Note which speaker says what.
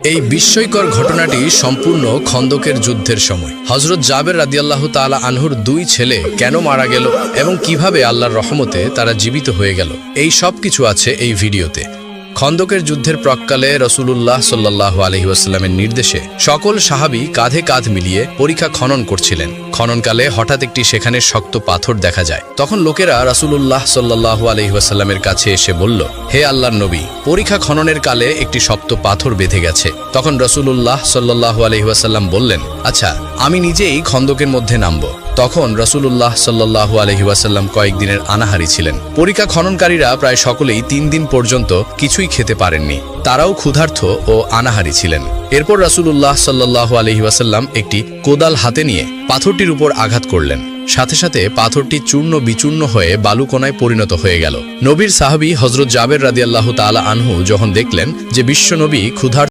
Speaker 1: এই বিস্ময়কর ঘটনাটি সম্পূর্ণ খন্দকের যুদ্ধের সময় হযরত জাবের রাদিয়াল্লাহু তাআলা আনহুর দুই ছেলে কেন মারা গেল এবং কিভাবে আল্লাহর রহমতে তারা জীবিত হয়ে গেল, এই সব কিছু আছে এই ভিডিওতে। খন্দকের যুদ্ধের প্রাক্কালে রাসূলুল্লাহ সাল্লাল্লাহু আলাইহি ওয়াসাল্লামের নির্দেশে সকল সাহাবী কাঁধে কাঁধ মিলিয়ে পরিখা খনন করছিলেন। খননকালে হঠাৎ একটি সেখানে শক্ত পাথর দেখা যায়। তখন লোকেরা রাসূলুল্লাহ সাল্লাল্লাহু আলাইহি ওয়াসাল্লামের কাছে এসে বলল, হে আল্লাহর নবী, পরিখা খননের কালে একটি শক্ত পাথর বেঁধে গেছে। তখন রাসূলুল্লাহ সাল্লাল্লাহু আলাইহি ওয়াসাল্লাম বললেন, আচ্ছা, আমি নিজেই খন্দকের মধ্যে নামব। তখন রাসূলুল্লাহ সাল্লাল্লাহু আলাইহি ওয়াসাল্লাম কয়েকদিনের আনাহারি ছিলেন। পরিখা খননকারীরা প্রায় সকলেই 3 দিন পর্যন্ত কিছুই খেতে পারেননি। তারাও ক্ষুধার্ত ও আনাহারি ছিলেন। এরপর রাসূলুল্লাহ সাল্লাল্লাহু আলাইহি ওয়াসাল্লাম একটি কোদাল হাতে নিয়ে পাথরটির উপর আঘাত করলেন। সাথে সাথে পাথরটি চূর্ণ বিচূর্ণ হয়ে বালুকণায় পরিণত হয়ে গেল। নবীর সাহাবী হযরত জাবের রাদিয়াল্লাহু তাআলা আনহু যখন দেখলেন যে বিশ্বনবী ক্ষুধার্ত